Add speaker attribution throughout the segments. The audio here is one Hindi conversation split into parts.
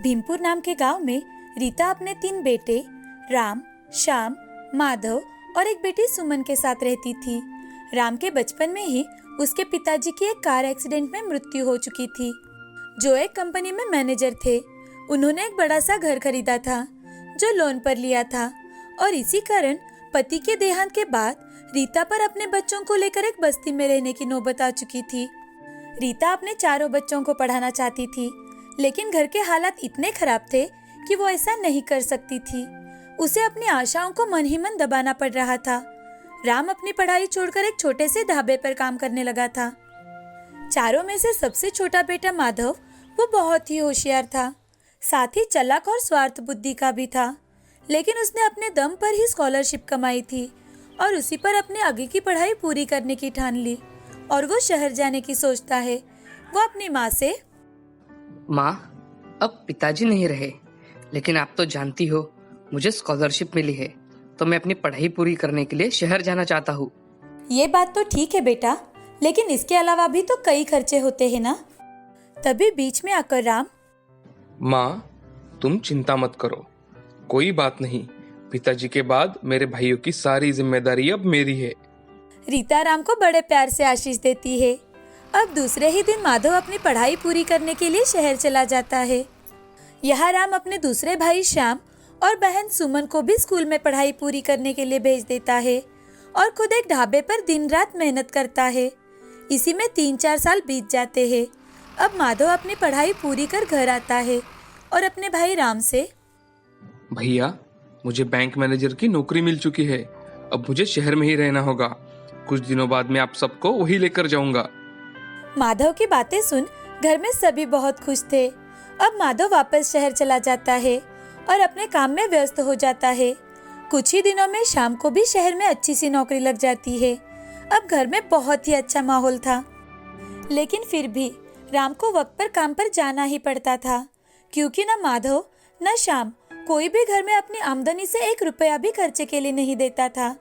Speaker 1: भीमपुर नाम के गांव में रीता अपने 3 बेटे राम, श्याम, माधव और एक बेटी सुमन के साथ रहती थी। राम के बचपन में ही उसके पिताजी की एक कार एक्सीडेंट में मृत्यु हो चुकी थी। जो एक कंपनी में मैनेजर थे, उन्होंने एक बड़ा सा घर खरीदा था जो लोन पर लिया था और इसी कारण पति के देहांत के बाद रीता पर अपने बच्चों को लेकर एक बस्ती में रहने की नौबत आ चुकी थी। रीता अपने चारों बच्चों को पढ़ाना चाहती थी, लेकिन घर के हालात इतने खराब थे कि वो ऐसा नहीं कर सकती थी। उसे अपनी आशाओं को मन ही मन दबाना पड़ रहा था। राम अपनी पढ़ाई छोड़कर एक छोटे से ढाबे पर काम करने लगा था। चारों में से सबसे छोटा बेटा माधव वो बहुत ही होशियार था, साथ ही चालाक और स्वार्थ बुद्धि का भी था। लेकिन उसने अपने दम पर ही स्कॉलरशिप कमाई थी और उसी पर अपने आगे की पढ़ाई पूरी करने की ठान ली और वो शहर जाने की सोचता है। वो अपनी माँ से,
Speaker 2: माँ, अब पिताजी नहीं रहे, लेकिन आप तो जानती हो मुझे स्कॉलरशिप मिली है, तो मैं अपनी पढ़ाई पूरी करने के लिए शहर जाना चाहता हूँ।
Speaker 1: ये बात तो ठीक है बेटा, लेकिन इसके अलावा भी तो कई खर्चे होते हैं ना। तभी बीच में आकर राम,
Speaker 3: माँ, तुम चिंता मत करो, कोई बात नहीं, पिताजी के बाद मेरे भाइयों की सारी जिम्मेदारी अब मेरी है।
Speaker 1: रीता राम को बड़े प्यार से आशीष देती है। अब दूसरे ही दिन माधव अपनी पढ़ाई पूरी करने के लिए शहर चला जाता है। यहाँ राम अपने दूसरे भाई श्याम और बहन सुमन को भी स्कूल में पढ़ाई पूरी करने के लिए भेज देता है और खुद एक ढाबे पर दिन रात मेहनत करता है। इसी में 3-4 साल बीत जाते हैं। अब माधव अपनी पढ़ाई पूरी कर घर आता है और अपने भाई राम से,
Speaker 3: भैया, मुझे बैंक मैनेजर की नौकरी मिल चुकी है, अब मुझे शहर में ही रहना होगा। कुछ दिनों बाद मैं आप सबको वही लेकर जाऊंगा।
Speaker 1: माधव की बातें सुन घर में सभी बहुत खुश थे। अब माधव वापस शहर चला जाता है और अपने काम में व्यस्त हो जाता है। कुछ ही दिनों में शाम को भी शहर में अच्छी सी नौकरी लग जाती है। अब घर में बहुत ही अच्छा माहौल था, लेकिन फिर भी राम को वक्त पर काम पर जाना ही पड़ता था, क्योंकि न माधव न श्याम कोई भी घर में अपनी आमदनी से 1 रुपया भी खर्चे के लिए नहीं देता था।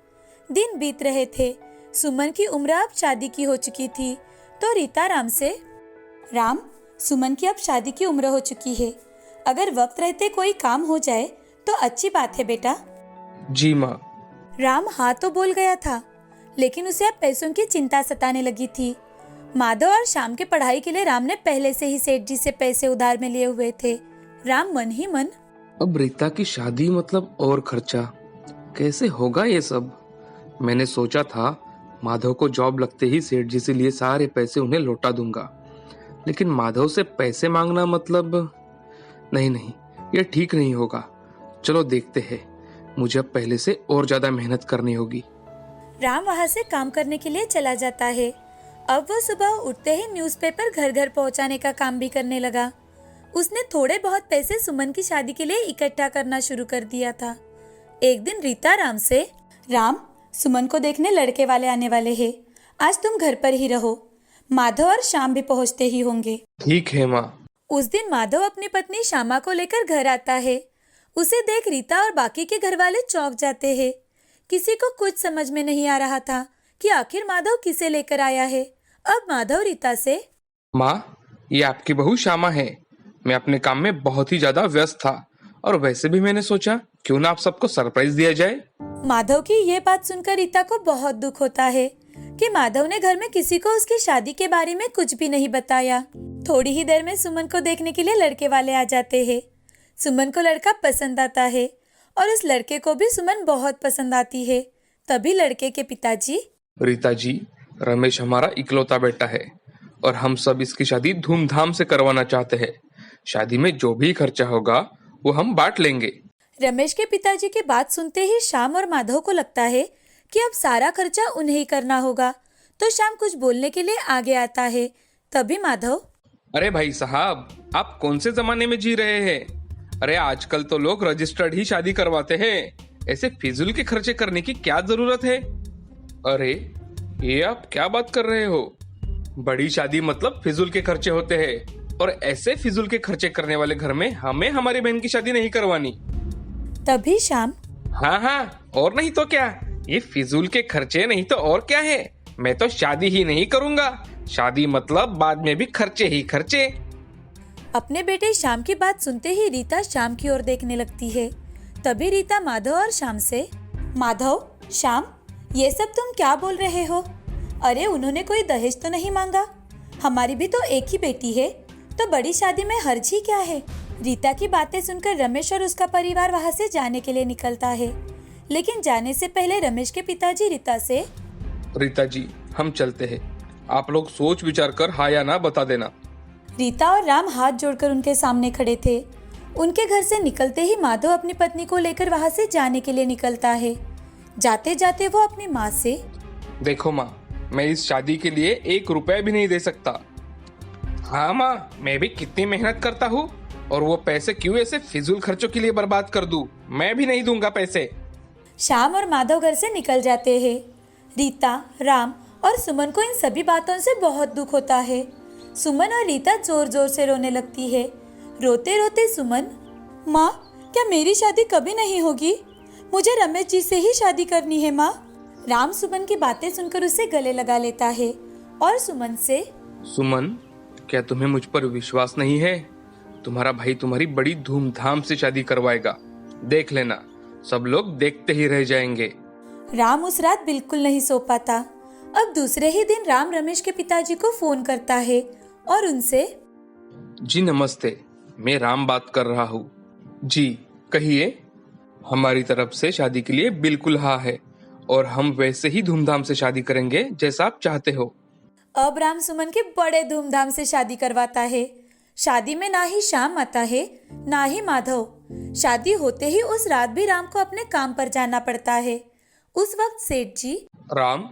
Speaker 1: दिन बीत रहे थे। सुमन की उम्र अब शादी की हो चुकी थी, तो रीता राम से, राम, सुमन की अब शादी की उम्र हो चुकी है, अगर वक्त रहते कोई काम हो जाए तो अच्छी बात है बेटा।
Speaker 3: जी माँ।
Speaker 1: राम हाँ तो बोल गया था, लेकिन उसे अब पैसों की चिंता सताने लगी थी। माधव और श्याम के पढ़ाई के लिए राम ने पहले से ही सेठ जी से पैसे उधार में लिए हुए थे। राम मन ही मन,
Speaker 3: अब रीता की शादी मतलब और खर्चा, कैसे होगा ये सब। मैंने सोचा था माधव को जॉब लगते ही सेठ जी से लिए सारे पैसे उन्हें लौटा दूंगा, लेकिन माधव से पैसे मांगना मतलब नहीं, ये ठीक नहीं होगा। चलो देखते हैं, मुझे अब पहले से और ज्यादा मेहनत करनी होगी।
Speaker 1: राम वहाँ से काम करने के लिए चला जाता है। अब वो सुबह उठते ही न्यूज़पेपर घर घर पहुँचाने का काम भी करने लगा। उसने थोड़े बहुत पैसे सुमन की शादी के लिए इकट्ठा करना शुरू कर दिया था। एक दिन रीता राम से, राम, सुमन को देखने लड़के वाले आने वाले हैं, आज तुम घर पर ही रहो, माधव और श्याम भी पहुँचते ही होंगे।
Speaker 3: ठीक है माँ।
Speaker 1: उस दिन माधव अपनी पत्नी श्यामा को लेकर घर आता है। उसे देख रीता और बाकी के घर वाले चौंक जाते हैं। किसी को कुछ समझ में नहीं आ रहा था कि आखिर माधव किसे लेकर आया है। अब माधव रीता से,
Speaker 3: माँ, ये आपकी बहू श्यामा है। मैं अपने काम में बहुत ही ज्यादा व्यस्त था और वैसे भी मैंने सोचा क्यों ना आप सबको सरप्राइज दिया जाए।
Speaker 1: माधव की ये बात सुनकर रीता को बहुत दुख होता है कि माधव ने घर में किसी को उसकी शादी के बारे में कुछ भी नहीं बताया। थोड़ी ही देर में सुमन को देखने के लिए लड़के वाले आ जाते हैं। सुमन को लड़का पसंद आता है और उस लड़के को भी सुमन बहुत पसंद आती है। तभी लड़के के पिताजी,
Speaker 3: रीता जी, रमेश हमारा इकलौता बेटा है और हम सब इसकी शादी धूमधाम से करवाना चाहते हैं। शादी में जो भी खर्चा होगा वो हम बांट लेंगे।
Speaker 1: रमेश के पिताजी की बात सुनते ही श्याम और माधव को लगता है कि अब सारा खर्चा उन्हें ही करना होगा, तो श्याम कुछ बोलने के लिए आगे आता है। तभी माधव,
Speaker 3: अरे भाई साहब, आप कौन से जमाने में जी रहे हैं? अरे आजकल तो लोग रजिस्टर्ड ही शादी करवाते हैं, ऐसे फिजूल के खर्चे करने की क्या जरूरत है? अरे ये आप क्या बात कर रहे हो? बड़ी शादी मतलब फिजूल के खर्चे होते हैं और ऐसे फिजूल के खर्चे करने वाले घर में हमें हमारी बहन की शादी नहीं करवानी।
Speaker 1: तभी श्याम,
Speaker 3: हाँ, और नहीं तो क्या, ये फिजूल के खर्चे नहीं तो और क्या है। मैं तो शादी ही नहीं करूंगा। शादी मतलब बाद में भी खर्चे ही खर्चे।
Speaker 1: अपने बेटे श्याम की बात सुनते ही रीता श्याम की ओर देखने लगती है। तभी रीता माधव और श्याम से, माधव, श्याम, ये सब तुम क्या बोल रहे हो? अरे उन्होंने कोई दहेज तो नहीं मांगा। हमारी भी तो एक ही बेटी है, तो बड़ी शादी में हर्ज ही क्या है? रीता की बातें सुनकर रमेश और उसका परिवार वहाँ से जाने के लिए निकलता है। लेकिन जाने से पहले रमेश के पिताजी रीता से,
Speaker 3: रीता जी, हम चलते हैं। आप लोग सोच विचार कर हाँ या ना बता देना।
Speaker 1: रीता और राम हाथ जोड़कर उनके सामने खड़े थे। उनके घर से निकलते ही माधव अपनी पत्नी को लेकर वहाँ से जाने के लिए निकलता है। जाते जाते वो अपनी माँ से,
Speaker 3: देखो माँ, मैं इस शादी के लिए 1 रुपया भी नहीं दे सकता। हाँ माँ, मैं भी कितनी मेहनत करता हूँ, और वो पैसे क्यों ऐसे फिजूल खर्चों के लिए बर्बाद कर दूँ? मैं भी नहीं दूंगा पैसे।
Speaker 1: श्याम और माधव घर से निकल जाते हैं। रीता, राम और सुमन को इन सभी बातों से बहुत दुख होता है। सुमन और रीता जोर जोर से रोने लगती है। रोते रोते सुमन, माँ, क्या मेरी शादी कभी नहीं होगी? मुझे रमेश जी से ही शादी करनी है माँ। राम सुमन की बातें सुनकर उसे गले लगा लेता है और सुमन से,
Speaker 3: सुमन, क्या तुम्हें मुझ पर विश्वास नहीं है? तुम्हारा भाई तुम्हारी बड़ी धूमधाम से शादी करवाएगा। देख लेना, सब लोग देखते ही रह जाएंगे।
Speaker 1: राम उस रात बिल्कुल नहीं सो पाता। अब दूसरे ही दिन राम रमेश के पिताजी को फोन करता है और उनसे,
Speaker 3: जी नमस्ते, मैं राम बात कर रहा हूँ। जी कहिए। हमारी तरफ से शादी के लिए बिल्कुल हाँ है, और हम वैसे ही धूमधाम से शादी करेंगे जैसा आप चाहते हो।
Speaker 1: अब राम सुमन के बड़े धूमधाम से शादी करवाता है। शादी में ना ही श्याम आता है, ना ही माधव। शादी होते ही उस रात भी राम को अपने काम पर जाना पड़ता है। उस वक्त सेठ जी,
Speaker 3: राम,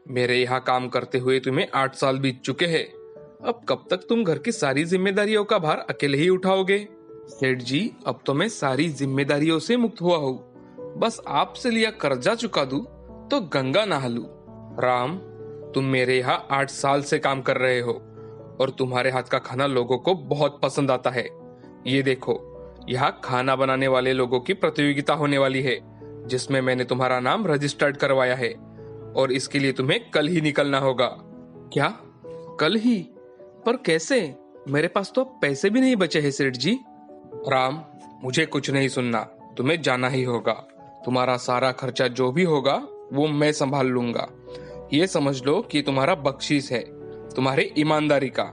Speaker 3: मेरे यहाँ काम करते हुए तुम्हें 8 साल बीत चुके हैं। अब कब तक तुम घर की सारी जिम्मेदारियों का भार अकेले ही उठाओगे? सेठ जी, अब तो मैं सारी जिम्मेदारियों से मुक्त हुआ हूँ। बस आपसे लिया कर्जा चुका दूं तो गंगा नहा लूं। राम, तुम मेरे यहाँ 8 साल से काम कर रहे हो, और तुम्हारे हाथ का खाना लोगों को बहुत पसंद आता है। ये देखो, यहाँ खाना बनाने वाले लोगों की प्रतियोगिता होने वाली है, जिसमें मैंने तुम्हारा नाम रजिस्टर्ड करवाया है, और इसके लिए तुम्हें कल ही निकलना होगा। क्या? कल ही? पर कैसे? मेरे पास तो पैसे भी नहीं बचे हैं सेठ जी। राम, मुझे कुछ नहीं सुनना, तुम्हें जाना ही होगा। तुम्हारा सारा खर्चा जो भी होगा वो मैं संभाल लूंगा। ये समझ लो कि तुम्हारा बख्शीश है, तुम्हारे ईमानदारी का।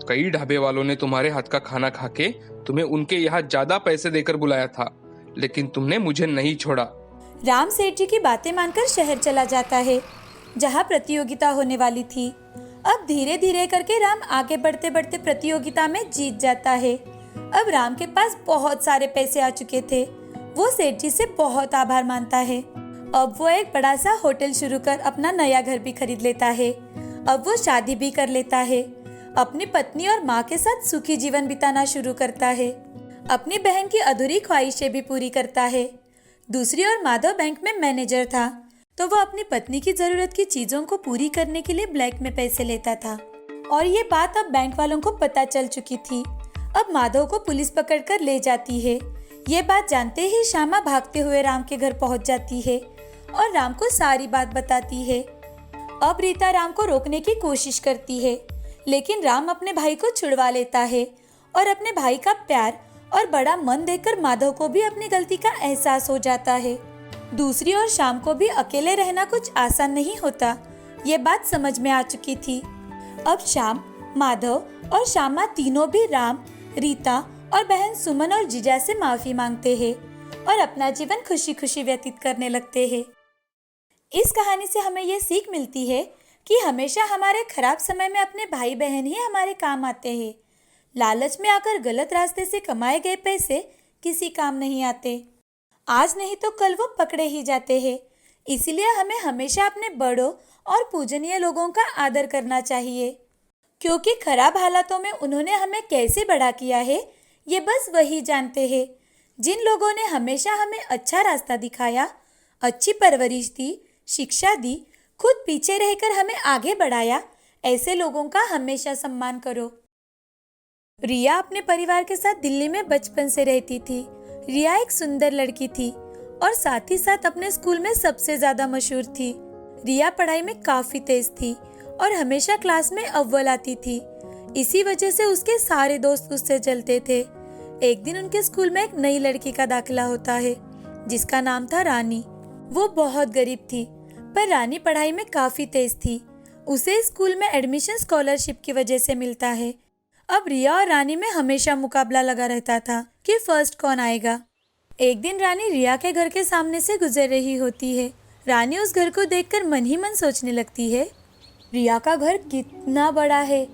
Speaker 3: कई ढाबे वालों ने तुम्हारे हाथ का खाना खा के तुम्हें उनके यहाँ ज्यादा पैसे देकर बुलाया था, लेकिन तुमने मुझे नहीं छोड़ा।
Speaker 1: राम सेठ जी की बातें मानकर शहर चला जाता है, जहाँ प्रतियोगिता होने वाली थी। अब धीरे धीरे करके राम आगे बढ़ते बढ़ते प्रतियोगिता में जीत जाता है। अब राम के पास बहुत सारे पैसे आ चुके थे। वो सेठ जी से बहुत आभार मानता है। अब वो एक बड़ा सा होटल शुरू कर अपना नया घर भी खरीद लेता है। अब वो शादी भी कर लेता है। अपनी पत्नी और माँ के साथ सुखी जीवन बिताना शुरू करता है। अपनी बहन की अधूरी ख्वाहिशें भी पूरी करता है। दूसरी ओर माधव बैंक में मैनेजर था, तो वो अपनी पत्नी की जरूरत की चीजों को पूरी करने के लिए ब्लैक में पैसे लेता था, और ये बात अब बैंक वालों को पता चल चुकी थी। अब माधव को पुलिस पकड़कर ले जाती है। ये बात जानते ही श्यामा भागते हुए राम के घर पहुंच जाती है और राम को सारी बात बताती है। अब रीता राम को रोकने की कोशिश करती है, लेकिन राम अपने भाई को छुड़वा लेता है, और अपने भाई का प्यार और बड़ा मन देखकर माधव को भी अपनी गलती का एहसास हो जाता है। दूसरी ओर श्याम को भी अकेले रहना कुछ आसान नहीं होता, ये बात समझ में आ चुकी थी। अब श्याम, माधव और श्यामा तीनों भी राम, रीता और बहन सुमन और जीजा से माफी मांगते हैं और अपना जीवन खुशी खुशी व्यतीत करने लगते हैं। इस कहानी से हमें ये सीख मिलती है कि हमेशा हमारे खराब समय में अपने भाई बहन ही हमारे काम आते हैं। लालच में आकर गलत रास्ते से कमाए गए पैसे किसी काम नहीं आते। आज नहीं तो कल वो पकड़े ही जाते हैं। इसीलिए हमें हमेशा अपने बड़ों और पूजनीय लोगों का आदर करना चाहिए, क्योंकि खराब हालातों में उन्होंने हमें कैसे बड़ा किया है ये बस वही जानते हैं। जिन लोगों ने हमेशा हमें अच्छा रास्ता दिखाया, अच्छी परवरिश दी, शिक्षा दी, खुद पीछे रहकर हमें आगे बढ़ाया, ऐसे लोगों का हमेशा सम्मान करो। रिया अपने परिवार के साथ दिल्ली में बचपन से रहती थी। रिया एक सुंदर लड़की थी और साथ ही साथ अपने स्कूल में सबसे ज्यादा मशहूर थी। रिया पढ़ाई में काफी तेज थी और हमेशा क्लास में अव्वल आती थी। इसी वजह से उसके सारे दोस्त उससे जलते थे। एक दिन उनके स्कूल में एक नई लड़की का दाखिला होता है जिसका नाम था रानी। वो बहुत गरीब थी पर रानी पढ़ाई में काफी तेज थी। उसे स्कूल में एडमिशन स्कॉलरशिप की वजह से मिलता है। अब रिया और रानी में हमेशा मुकाबला लगा रहता था कि फर्स्ट कौन आएगा। एक दिन रानी रिया के घर के सामने से गुजर रही होती है। रानी उस घर को देखकर मन ही मन सोचने लगती है, रिया का घर कितना बड़ा है,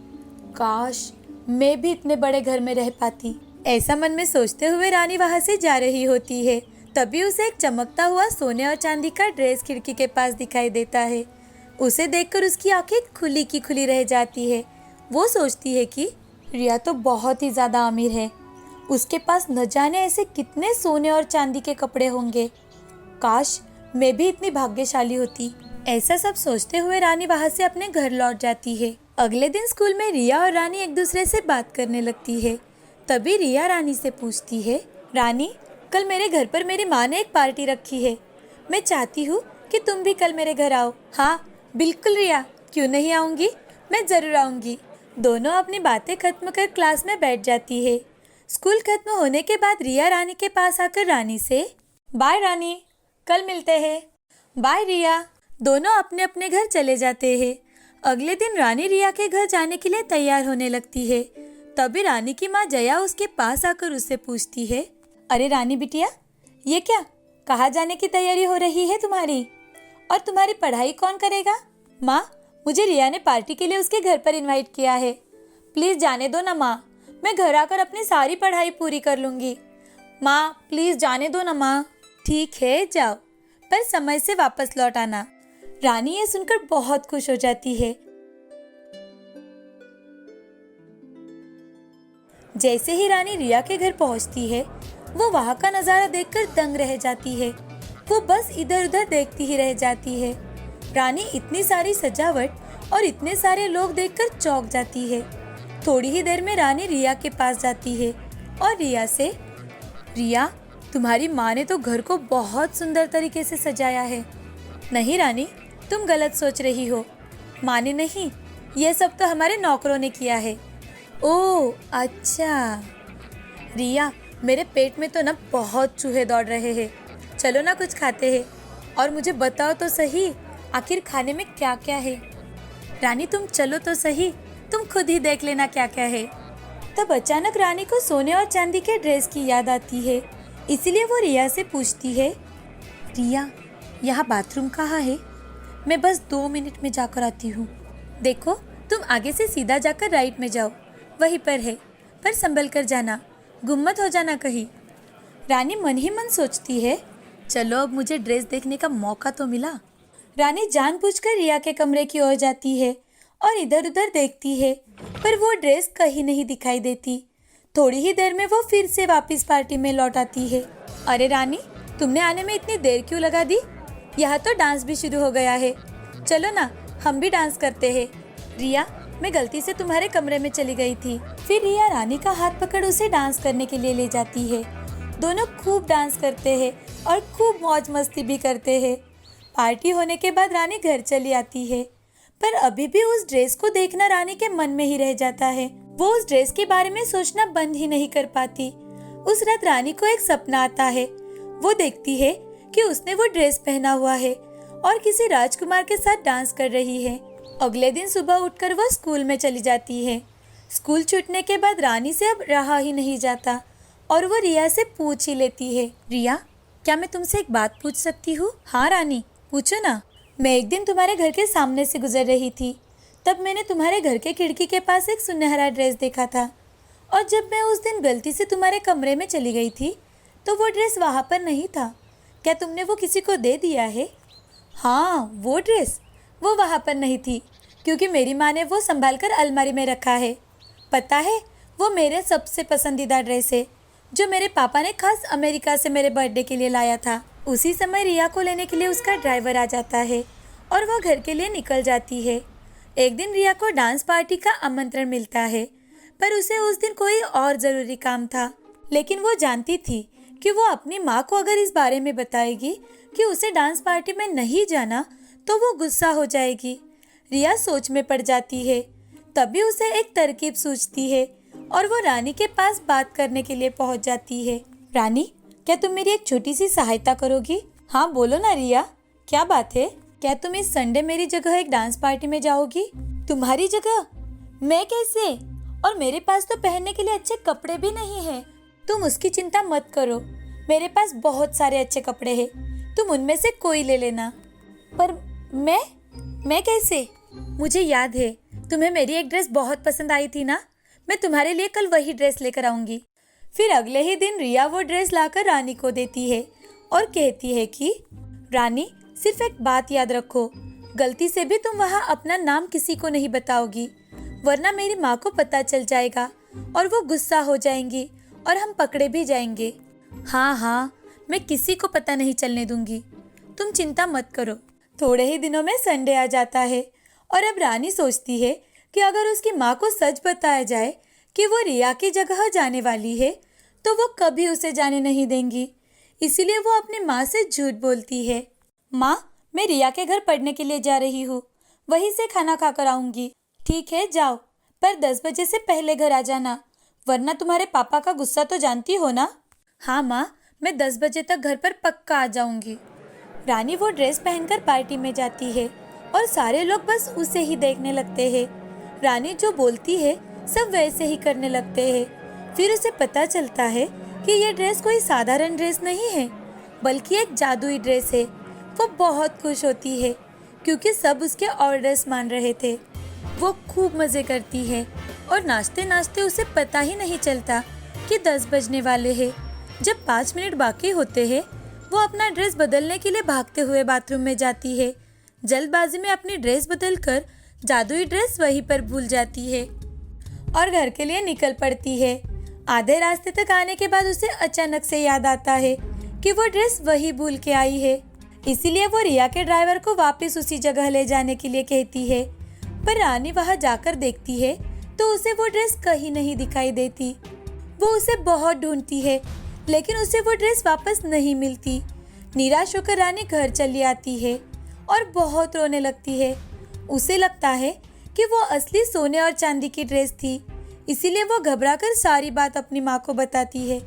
Speaker 1: काश मैं भी इतने बड़े घर में रह पाती। ऐसा मन में सोचते हुए रानी वहां से जा रही होती है। तभी उसे एक चमकता हुआ सोने और चांदी का ड्रेस खिड़की के पास दिखाई देता है। उसे देखकर उसकी आंखें खुली की खुली रह जाती है। वो सोचती है कि रिया तो बहुत ही ज्यादा अमीर है, उसके पास न जाने ऐसे कितने सोने और चांदी के कपड़े होंगे, काश मैं भी इतनी भाग्यशाली होती। ऐसा सब सोचते हुए रानी वहां से अपने घर लौट जाती है। अगले दिन स्कूल में रिया और रानी एक दूसरे से बात करने लगती है। तभी रिया रानी से पूछती है, रानी कल मेरे घर पर मेरी माँ ने एक पार्टी रखी है, मैं चाहती हूँ कि तुम भी कल मेरे घर आओ। हाँ बिल्कुल रिया, क्यों नहीं आऊँगी, मैं जरूर आऊँगी। दोनों अपनी बातें खत्म कर क्लास में बैठ जाती है। स्कूल खत्म होने के बाद रिया रानी के पास आकर रानी से, बाय रानी, कल मिलते हैं। बाय रिया। दोनों अपने अपने घर चले जाते हैं। अगले दिन रानी रिया के घर जाने के लिए तैयार होने लगती है। तभी रानी की माँ जया उसके पास आकर उससे पूछती है, अरे रानी बिटिया, ये क्या, कहाँ जाने की तैयारी हो रही है तुम्हारी, और तुम्हारी पढ़ाई कौन करेगा? माँ, मुझे रिया ने पार्टी के लिए उसके घर पर इनवाइट किया है, प्लीज जाने दो ना माँ, मैं घर आकर अपनी सारी पढ़ाई पूरी कर लूंगी। माँ प्लीज जाने दो ना माँ। ठीक है जाओ, पर समय से वापस लौट आना। रानी ये सुनकर बहुत खुश हो जाती है। जैसे ही रानी रिया के घर पहुंचती है, वो वहां का नजारा देखकर दंग रह जाती है। वो बस इधर उधर देखती ही रह जाती है। रानी इतनी सारी सजावट और इतने सारे लोग देखकर चौंक जाती है। थोड़ी ही देर में रानी रिया के पास जाती है और रिया से, रिया तुम्हारी माँ ने तो घर को बहुत सुंदर तरीके से सजाया है। नहीं रानी, तुम गलत सोच रही हो, माँ ने नहीं, ये सब तो हमारे नौकरों ने किया है। ओह अच्छा। रिया, मेरे पेट में तो ना बहुत चूहे दौड़ रहे हैं, चलो ना कुछ खाते हैं, और मुझे बताओ तो सही आखिर खाने में क्या क्या है। रानी तुम चलो तो सही, तुम खुद ही देख लेना क्या क्या है। तब अचानक रानी को सोने और चांदी के ड्रेस की याद आती है, इसलिए वो रिया से पूछती है, रिया यहाँ बाथरूम कहाँ है, मैं बस 2 मिनट में जाकर आती हूँ। देखो तुम आगे से सीधा जाकर राइट में जाओ, वहीं पर है, पर संभल कर जाना, गुम मत हो जाना कहीं। रानी मन ही मन सोचती है, चलो अब मुझे ड्रेस देखने का मौका तो मिला। रानी जानबूझकर रिया के कमरे की ओर जाती है और इधर उधर देखती है, पर वो ड्रेस कहीं नहीं दिखाई देती। थोड़ी ही देर में वो फिर से वापस पार्टी में लौट आती है। अरे रानी, तुमने आने में इतनी देर क्यों लगा दी? यहाँ तो डांस भी शुरू हो गया है, चलो ना हम भी डांस करते हैं। रिया, मैं गलती से तुम्हारे कमरे में चली गई थी। फिर रिया रानी का हाथ पकड़ उसे डांस करने के लिए ले जाती है। दोनों खूब डांस करते हैं और खूब मौज मस्ती भी करते हैं। पार्टी होने के बाद रानी घर चली आती है, पर अभी भी उस ड्रेस को देखना रानी के मन में ही रह जाता है। वो उस ड्रेस के बारे में सोचना बंद ही नहीं कर पाती। उस रात रानी को एक सपना आता है। वो देखती है कि उसने वो ड्रेस पहना हुआ है और किसी राजकुमार के साथ डांस कर रही है। अगले दिन सुबह उठकर वो स्कूल में चली जाती है। स्कूल छूटने के बाद रानी से अब रहा ही नहीं जाता और वो रिया से पूछ ही लेती है, रिया क्या मैं तुमसे एक बात पूछ सकती हूँ? हाँ रानी, पूछो ना। मैं एक दिन तुम्हारे घर के सामने से गुजर रही थी, तब मैंने तुम्हारे घर के खिड़की के पास एक सुनहरा ड्रेस देखा था, और जब मैं उस दिन गलती से तुम्हारे कमरे में चली गई थी तो वो ड्रेस वहाँ पर नहीं था। क्या तुमने वो किसी को दे दिया है? हाँ, वो ड्रेस वो वहाँ पर नहीं थी, क्योंकि मेरी माँ ने वो संभाल कर अलमारी में रखा है। पता है, वो मेरे सबसे पसंदीदा ड्रेस है, जो मेरे पापा ने खास अमेरिका से मेरे बर्थडे के लिए लाया था। उसी समय रिया को लेने के लिए उसका ड्राइवर आ जाता है और वो घर के लिए निकल जाती है। एक दिन रिया को डांस पार्टी का आमंत्रण मिलता है, पर उसे उस दिन कोई और ज़रूरी काम था। लेकिन वो जानती थी कि वो अपनी माँ को अगर इस बारे में बताएगी कि उसे डांस पार्टी में नहीं जाना तो वो गुस्सा हो जाएगी। रिया सोच में पड़ जाती है। तभी उसे एक तरकीब सूझती है और वो रानी के पास बात करने के लिए पहुंच जाती है। रानी, क्या तुम मेरी एक छोटी सी सहायता करोगी? हाँ बोलो ना रिया, क्या बात है? क्या तुम इस संडे मेरी जगह एक डांस पार्टी में जाओगी? तुम्हारी जगह? मैं कैसे? और मेरे पास तो पहनने के लिए अच्छे कपड़े भी नहीं है। तुम उसकी चिंता मत करो, मेरे पास बहुत सारे अच्छे कपड़े हैं, तुम उनमें से कोई ले लेना। पर मैं कैसे? मुझे याद है तुम्हें मेरी एक ड्रेस बहुत पसंद आई थी ना, मैं तुम्हारे लिए कल वही ड्रेस लेकर आऊंगी। फिर अगले ही दिन रिया वो ड्रेस लाकर रानी को देती है और कहती है कि रानी, सिर्फ एक बात याद रखो, गलती से भी तुम वहाँ अपना नाम किसी को नहीं बताओगी, वरना मेरी माँ को पता चल जाएगा और वो गुस्सा हो जाएंगी और हम पकड़े भी जाएंगे। हाँ, मैं किसी को पता नहीं चलने दूंगी, तुम चिंता मत करो। थोड़े ही दिनों में संडे आ जाता है और अब रानी सोचती है कि अगर उसकी माँ को सच बताया जाए कि वो रिया की जगह जाने वाली है तो वो कभी उसे जाने नहीं देंगी। इसीलिए वो अपनी माँ से झूठ बोलती है। माँ, मैं रिया के घर पढ़ने के लिए जा रही हूँ, वहीं से खाना खाकर आऊंगी। ठीक है जाओ, पर 10 बजे से पहले घर आ जाना, वरना तुम्हारे पापा का गुस्सा तो जानती हो ना। हाँ माँ, मैं 10 बजे तक घर पर पक्का आ जाऊंगी। रानी वो ड्रेस पहनकर पार्टी में जाती है और सारे लोग बस उसे ही देखने लगते हैं। रानी जो बोलती है सब वैसे ही करने लगते हैं। फिर उसे पता चलता है कि ये ड्रेस कोई साधारण ड्रेस नहीं है, बल्कि एक जादुई ड्रेस है। वो बहुत खुश होती है क्योंकि सब उसके और ड्रेस मान रहे थे। वो खूब मज़े करती है और नाचते नाचते उसे पता ही नहीं चलता कि 10 बजने वाले हैं। जब 5 मिनट बाकी होते हैं, वो अपना ड्रेस बदलने के लिए भागते हुए बाथरूम में जाती है। जल्दबाजी में अपनी ड्रेस बदलकर जादुई ड्रेस वहीं पर भूल जाती है और घर के लिए निकल पड़ती है। आधे रास्ते तक आने के बाद उसे अचानक से याद आता है कि वो ड्रेस वही भूल के आई है। इसीलिए वो रिया के ड्राइवर को वापस उसी जगह ले जाने के लिए कहती है। पर रानी वहां जाकर देखती है तो उसे वो ड्रेस कहीं नहीं दिखाई देती। वो उसे बहुत ढूंढती है लेकिन उसे वो ड्रेस वापस नहीं मिलती। निराश होकर रानी घर चली आती है और बहुत रोने लगती है। उसे लगता है कि वो असली सोने और चांदी की ड्रेस थी। इसीलिए वो घबराकर सारी बात अपनी माँ को बताती है।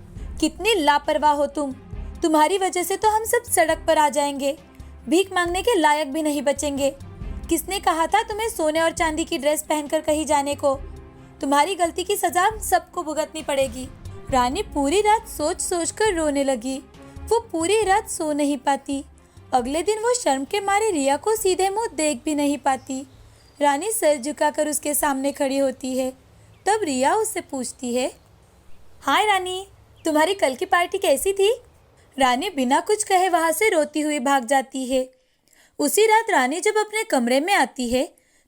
Speaker 1: कितनी लापरवाह हो तुम, तुम्हारी वजह से तो हम सब सड़क पर आ जाएंगे, भीख मांगने के लायक भी नहीं बचेंगे। किसने कहा था तुम्हें सोने और चांदी की ड्रेस पहनकर कहीं जाने को? तुम्हारी गलती की सजा सबको भुगतनी पड़ेगी। रानी पूरी रात सोच सोच कर रोने लगी। वो पूरी रात सो नहीं पाती। अगले दिन वो शर्म के मारे रिया को सीधे मुंह देख भी नहीं पाती। रानी सर झुकाकर उसके सामने खड़ी होती है। तब रिया उससे पूछती है, हाय रानी, तुम्हारी कल की पार्टी कैसी थी? रानी बिना कुछ कहे वहाँ से रोती हुई भाग जाती है। उसी रात रानी जब अपने कमरे में आती है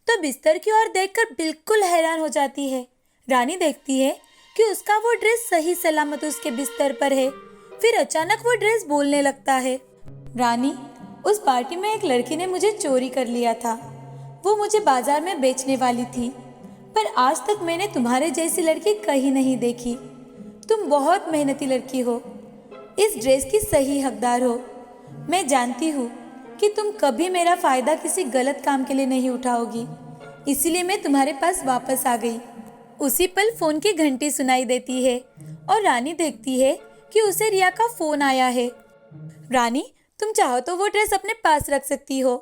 Speaker 1: तो बिस्तर की ओर देखकर बिल्कुल हैरान हो जाती है। रानी देखती है कि उसका वो ड्रेस सही सलामत उसके बिस्तर पर है। फिर अचानक वो ड्रेस बोलने लगता है, रानी, उस पार्टी में एक लड़की ने मुझे चोरी कर लिया था। वो मुझे बाजार में बेचने वाली थी, पर आज तक मैंने तुम्हारे जैसी लड़की कहीं नहीं देखी। तुम बहुत मेहनती लड़की हो, इस ड्रेस की सही हकदार हो। मैं जानती हूँ कि तुम कभी मेरा फ़ायदा किसी गलत काम के लिए नहीं उठाओगी, इसीलिए मैं तुम्हारे पास वापस आ गई। उसी पल फ़ोन की घंटी सुनाई देती है और रानी देखती है कि उसे रिया का फ़ोन आया है। रानी, तुम चाहो तो वो ड्रेस अपने पास रख सकती हो।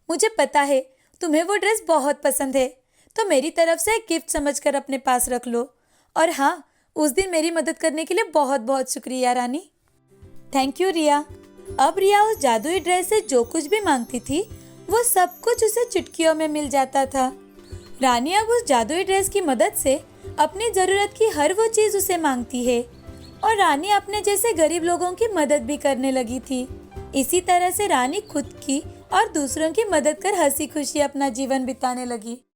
Speaker 1: मुझे पता है तुम्हें वो ड्रेस बहुत पसंद है, तो मेरी तरफ से एक गिफ्ट समझकर अपने पास रख लो। और हाँ, उस दिन मेरी मदद करने के लिए बहुत बहुत शुक्रिया रानी। थैंक यू रिया। अब रिया उस जादुई ड्रेस से जो कुछ भी मांगती थी वो सब कुछ उसे चुटकियों में मिल जाता था। रानी अब उस जादुई ड्रेस की मदद से अपनी ज़रूरत की हर वो चीज़ उसे मांगती है और रानी अपने जैसे गरीब लोगों की मदद भी करने लगी थी। इसी तरह से रानी खुद की और दूसरों की मदद कर हंसी खुशी अपना जीवन बिताने लगी।